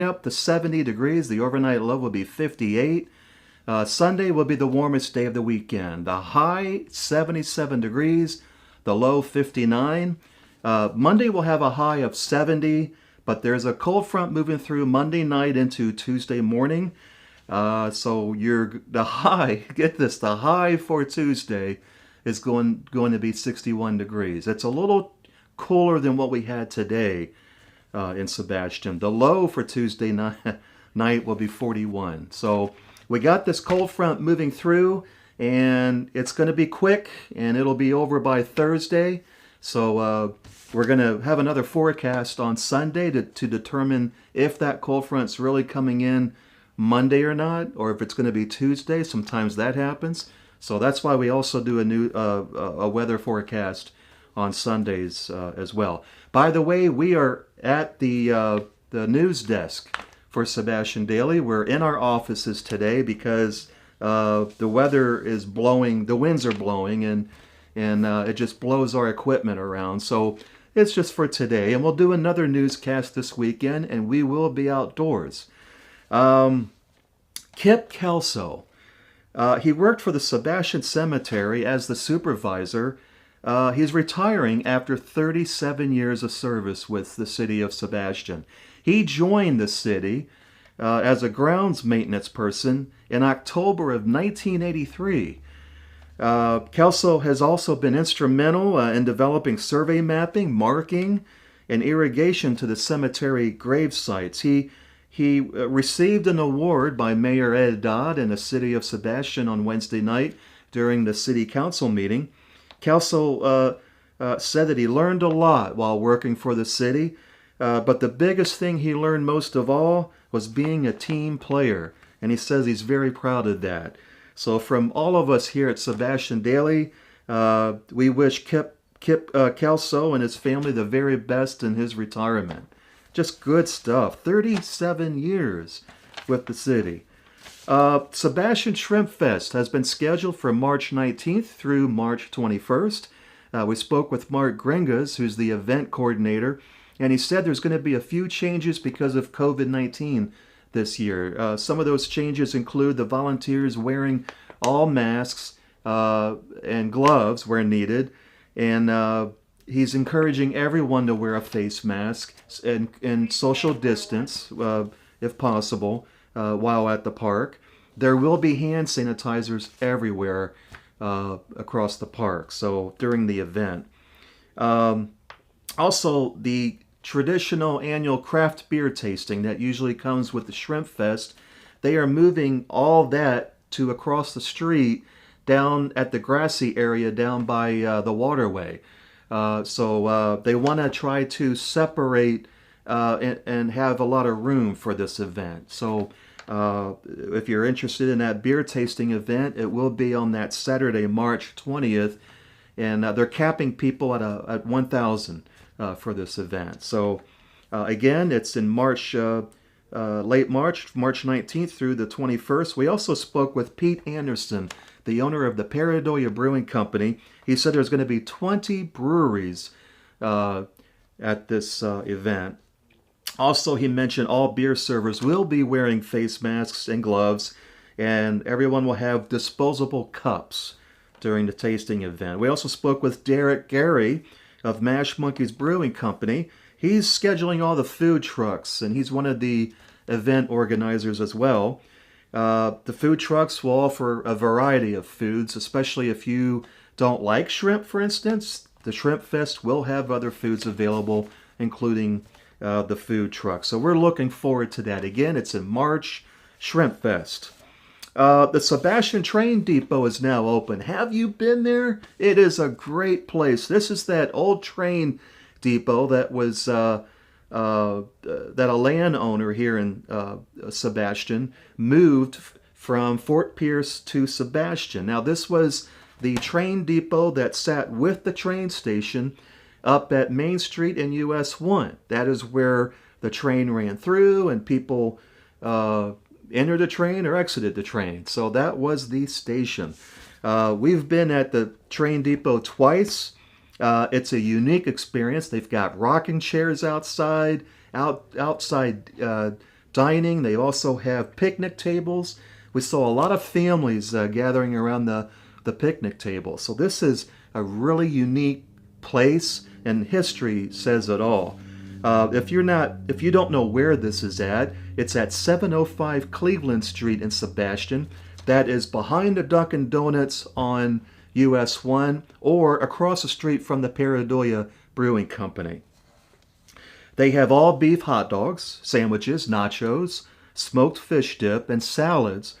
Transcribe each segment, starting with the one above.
up to 70 degrees. The overnight low will be 58. Sunday will be the warmest day of the weekend. The high 77 degrees, the low 59. Monday will have a high of 70, but there's a cold front moving through Monday night into Tuesday morning. So the high, get this, the high for Tuesday is going to be 61 degrees. It's a little cooler than what we had today in Sebastian. The low for Tuesday night will be 41. So we got this cold front moving through, and it's going to be quick, and it'll be over by Thursday. So we're going to have another forecast on Sunday to determine if that cold front's really coming in Monday or not, or if it's going to be Tuesday. Sometimes that happens. So that's why we also do a weather forecast on Sundays as well. By the way, we are at the news desk for Sebastian Daily. We're in our offices today because the weather is blowing, the winds are blowing, and it just blows our equipment around. So it's just for today, and we'll do another newscast this weekend, and we will be outdoors. Kip Kelso, he worked for the Sebastian Cemetery as the supervisor. He's retiring after 37 years of service with the city of Sebastian. He joined the city as a grounds maintenance person in October of 1983. Kelso has also been instrumental in developing survey mapping, marking, and irrigation to the cemetery grave sites. He received an award by Mayor Ed Dodd in the city of Sebastian on Wednesday night during the city council meeting. Kelso said that he learned a lot while working for the city, but the biggest thing he learned most of all was being a team player, and he says he's very proud of that. So from all of us here at Sebastian Daily, we wish Kip Kelso and his family the very best in his retirement. Just good stuff. 37 years with the city. Sebastian ShrimpFest has been scheduled for March 19th through March 21st. We spoke with Mark Gringas, who's the event coordinator, and he said there's going to be a few changes because of COVID-19 this year. Some of those changes include the volunteers wearing all masks and gloves where needed, and he's encouraging everyone to wear a face mask and social distance, if possible, while at the park. There will be hand sanitizers everywhere across the park, so during the event. Also, the traditional annual craft beer tasting that usually comes with the ShrimpFest, they are moving all that to across the street down at the grassy area down by the waterway. So they want to try to separate and have a lot of room for this event. So if you're interested in that beer tasting event, it will be on that Saturday, March 20th, and they're capping people at 1,000 for this event. So again, it's in March, late March 19th through the 21st. We also spoke with Pete Anderson, the owner of the Paradoya Brewing Company. He said there's going to be 20 breweries at this event. Also, he mentioned all beer servers will be wearing face masks and gloves, and everyone will have disposable cups during the tasting event. We also spoke with Derek Gary of Mash Monkeys Brewing Company. He's scheduling all the food trucks, and he's one of the event organizers as well. The food trucks will offer a variety of foods, especially if you don't like shrimp, for instance. The ShrimpFest will have other foods available, including the food truck. So we're looking forward to that. Again, it's in March, ShrimpFest. The Sebastian Train Depot is now open. Have you been there? It is a great place. This is that old train depot that was that a landowner here in Sebastian moved from Fort Pierce to Sebastian. Now, this was the train depot that sat with the train station up at Main Street and US 1. That is where the train ran through and people entered the train or exited the train. So that was the station. We've been at the train depot twice. It's a unique experience. They've got rocking chairs outside dining. They also have picnic tables. We saw a lot of families gathering around the picnic table. So this is a really unique place, and history says it all. If you don't know where this is at, it's at 705 Cleveland Street in Sebastian. That is behind the Dunkin' Donuts on US 1 or across the street from the Paradoya Brewing Company. They have all beef hot dogs, sandwiches, nachos, smoked fish dip, and salads.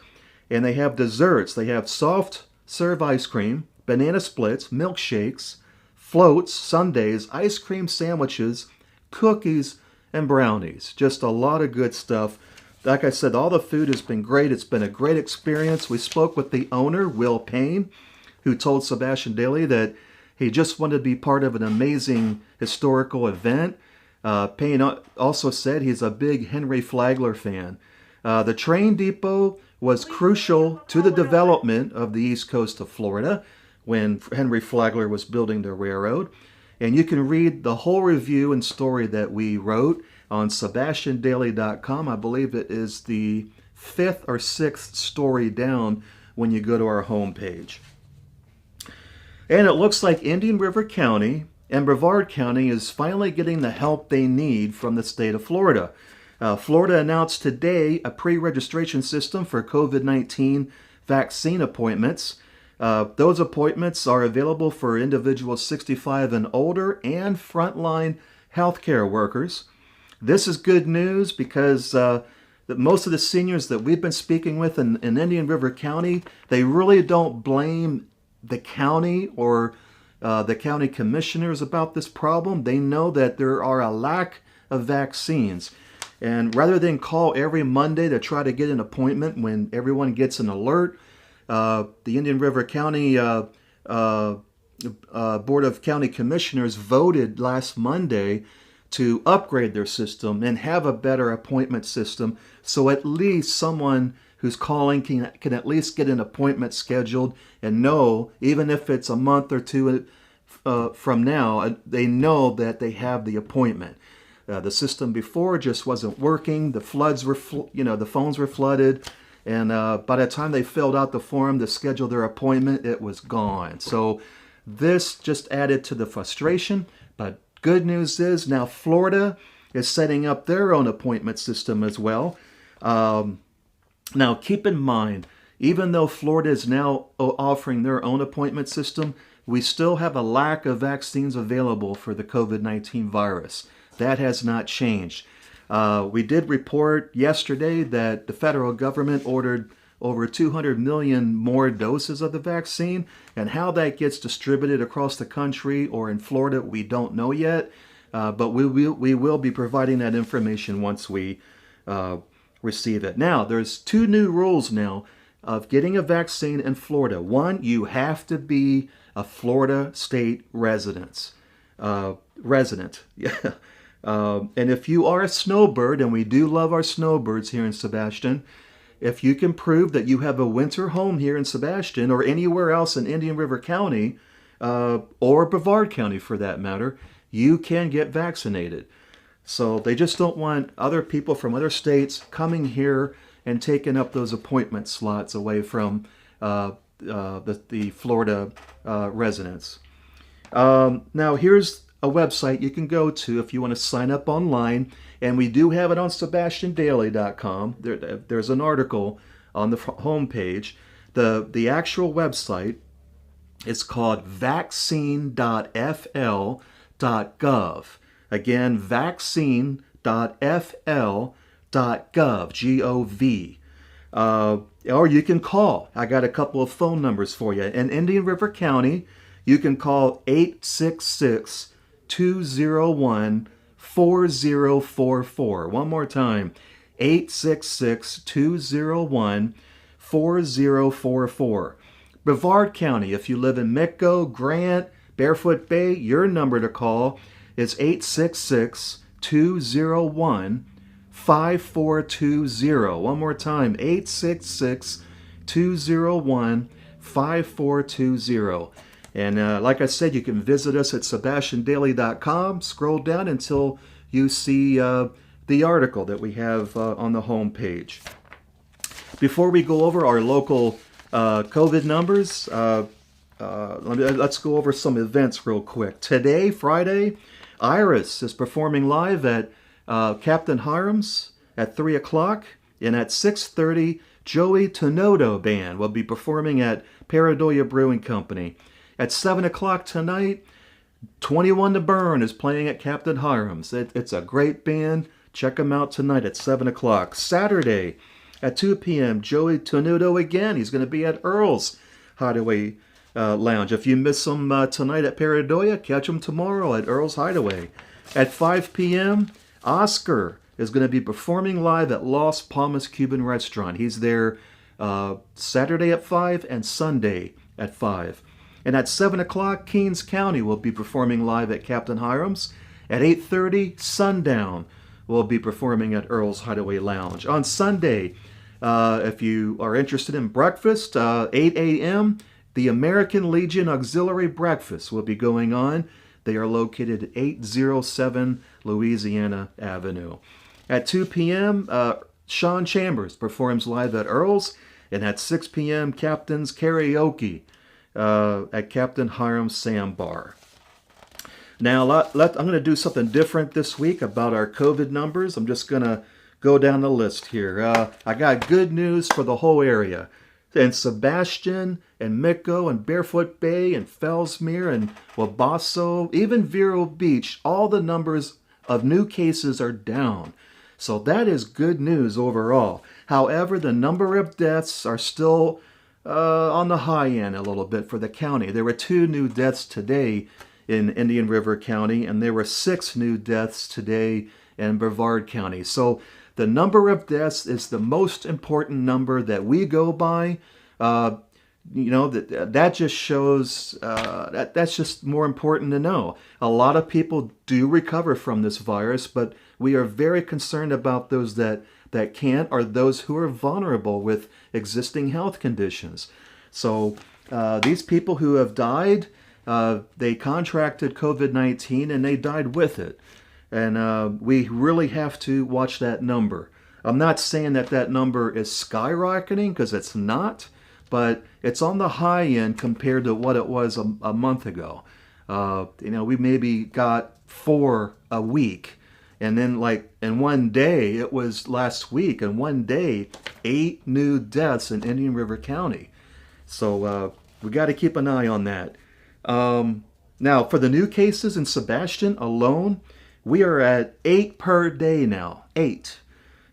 And they have desserts. They have soft serve ice cream, banana splits, milkshakes, floats, sundaes, ice cream sandwiches, cookies, and brownies. Just a lot of good stuff. Like I said, all the food has been great. It's been a great experience. We spoke with the owner, Will Payne, who told Sebastian Daily that he just wanted to be part of an amazing historical event. Payne also said he's a big Henry Flagler fan. The train depot was crucial to the development of the east coast of Florida when Henry Flagler was building the railroad. And you can read the whole review and story that we wrote on SebastianDaily.com. I believe it is the 5th or 6th story down when you go to our homepage. And it looks like Indian River County and Brevard County is finally getting the help they need from the state of Florida. Florida announced today a pre-registration system for COVID-19 vaccine appointments. Those appointments are available for individuals 65 and older and frontline healthcare workers. This is good news because most of the seniors that we've been speaking with in Indian River County, they really don't blame the county or the county commissioners about this problem. They know that there are a lack of vaccines. And rather than call every Monday to try to get an appointment when everyone gets an alert, the Indian River County Board of County Commissioners voted last Monday to upgrade their system and have a better appointment system, so at least someone who's calling can at least get an appointment scheduled and know, even if it's a month or two from now, they know that they have the appointment. The system before just wasn't working. The floods were, the phones were flooded, and by the time they filled out the form to schedule their appointment, it was gone. So this just added to the frustration. But good news is now Florida is setting up their own appointment system as well. Now keep in mind, even though Florida is now offering their own appointment system, we still have a lack of vaccines available for the COVID-19 virus. That has not changed. We did report yesterday that the federal government ordered over 200 million more doses of the vaccine, and how that gets distributed across the country or in Florida, we don't know yet, but we will be providing that information once we receive it. Now, there's 2 new rules now of getting a vaccine in Florida. One, you have to be a Florida state resident. Yeah. And if you are a snowbird, and we do love our snowbirds here in Sebastian, if you can prove that you have a winter home here in Sebastian or anywhere else in Indian River County, or Brevard County for that matter, you can get vaccinated. So they just don't want other people from other states coming here and taking up those appointment slots away from the Florida residents. Now here's a website you can go to if you want to sign up online, and we do have it on SebastianDaily.com. There's an article on the homepage. The actual website is called vaccine.fl.gov. Again, vaccine.fl.gov, G-O-V. Or you can call. I got a couple of phone numbers for you. In Indian River County, you can call 866-201-4044. One more time, 866-201-4044. Brevard County, if you live in Mitco, Grant, Barefoot Bay, your number to call is 866-201-5420. One more time, 866-201-5420. And like I said, you can visit us at SebastianDaily.com. Scroll down until you see the article that we have on the home page. Before we go over our local COVID numbers, let's go over some events real quick. Today, Friday, Iris is performing live at Captain Hiram's at 3 o'clock, and at 6:30, Joey Tenodo Band will be performing at Paradoya Brewing Company. At 7 o'clock tonight, 21 to Burn is playing at Captain Hiram's. It's a great band. Check them out tonight at 7 o'clock. Saturday at 2 p.m., Joey Tenuto again. He's going to be at Earl's Hideaway Lounge. If you miss him tonight at Paradoya, catch him tomorrow at Earl's Hideaway. At 5 p.m., Oscar is going to be performing live at Las Palmas Cuban Restaurant. He's there Saturday at 5 and Sunday at 5. And at 7 o'clock, Kings County will be performing live at Captain Hiram's. At 8:30, Sundown will be performing at Earl's Hideaway Lounge. On Sunday, if you are interested in breakfast, 8 a.m., the American Legion Auxiliary Breakfast will be going on. They are located at 807 Louisiana Avenue. At 2 p.m., Sean Chambers performs live at Earl's. And at 6 p.m., Captain's Karaoke at Captain Hiram's Sandbar. Now, I'm going to do something different this week about our COVID numbers. I'm just going to go down the list here. I got good news for the whole area. And Sebastian and Miko and Barefoot Bay and Fellsmere and Wabasso, even Vero Beach, all the numbers of new cases are down. So that is good news overall. However, the number of deaths are still on the high end a little bit for the county. There were 2 new deaths today in Indian River County, and there were 6 new deaths today in Brevard County. So the number of deaths is the most important number that we go by. That just shows that's just more important to know. A lot of people do recover from this virus, but we are very concerned about those that can't, or those who are vulnerable with existing health conditions. So these people who have died, they contracted COVID-19 and they died with it. And we really have to watch that number. I'm not saying that number is skyrocketing, because it's not, but it's on the high end compared to what it was a month ago. We maybe got 4 a week. And then, like, in one day, it was last week, in one day, 8 new deaths in Indian River County. So we got to keep an eye on that. Now, for the new cases in Sebastian alone, we are at 8 per day now, 8.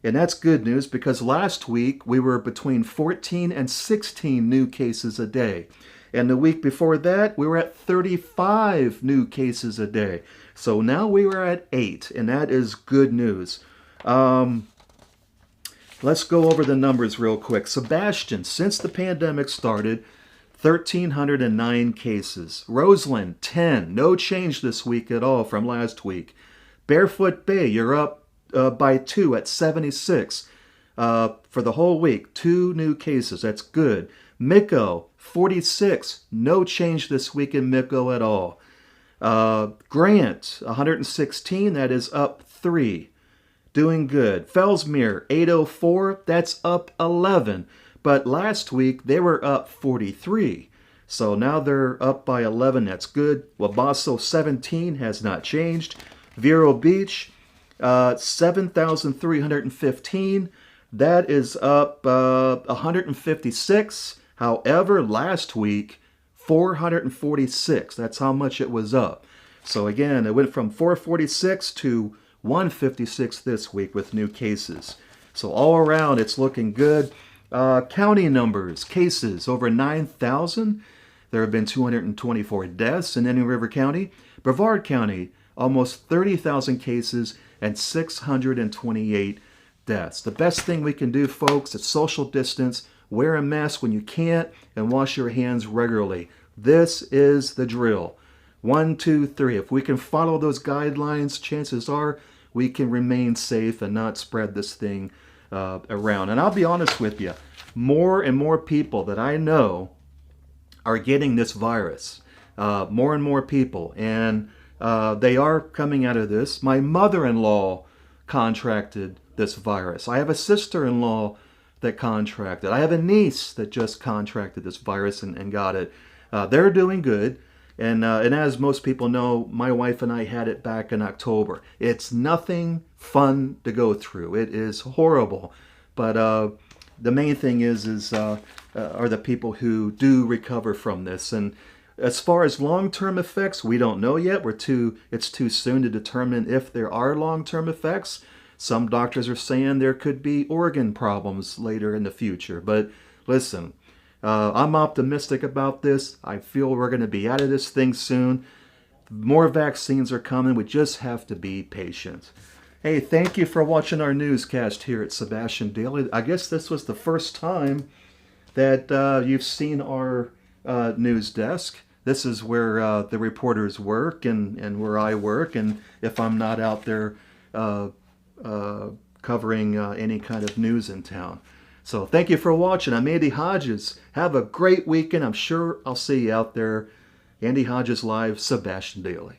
And that's good news, because last week we were between 14 and 16 new cases a day. And the week before that, we were at 35 new cases a day. So now we are at 8, and that is good news. Let's go over the numbers real quick. Sebastian, since the pandemic started, 1,309 cases. Roseland, 10. No change this week at all from last week. Barefoot Bay, you're up by 2 at 76. For the whole week, 2 new cases. That's good. Miko, 46. No change this week in Miko at all. Grant, 116. That is up 3. Doing good. Fellsmere, 804. That's up 11. But last week, they were up 43. So now they're up by 11. That's good. Wabasso, 17. Has not changed. Vero Beach, 7,315. That is up 156. However, last week, 446. That's how much it was up. So again, it went from 446 to 156 this week with new cases. So all around, it's looking good. County numbers, cases over 9,000. There have been 224 deaths in Indian River County. Brevard County, almost 30,000 cases and 628 deaths. The best thing we can do, folks, is social distance, wear a mask when you can't, and wash your hands regularly. This is the drill. 1, 2, 3. If we can follow those guidelines, chances are we can remain safe and not spread this thing around. And I'll be honest with you, more and more people that I know are getting this virus. More and more people. And they are coming out of this. My mother-in-law contracted this virus. I have a sister-in-law that contracted. I have a niece that just contracted this virus and got it. They're doing good. And as most people know, my wife and I had it back in October. It's nothing fun to go through. It is horrible. But the main thing are the people who do recover from this. And as far as long-term effects, we don't know yet. It's too soon to determine if there are long-term effects. Some doctors are saying there could be organ problems later in the future. But listen, I'm optimistic about this. I feel we're going to be out of this thing soon. More vaccines are coming. We just have to be patient. Hey, thank you for watching our newscast here at Sebastian Daily. I guess this was the first time that you've seen our news desk. This is where the reporters work and where I work, and if I'm not out there covering any kind of news in town. So thank you for watching. I'm Andy Hodges. Have a great weekend. I'm sure I'll see you out there. Andy Hodges Live, Sebastian Daily.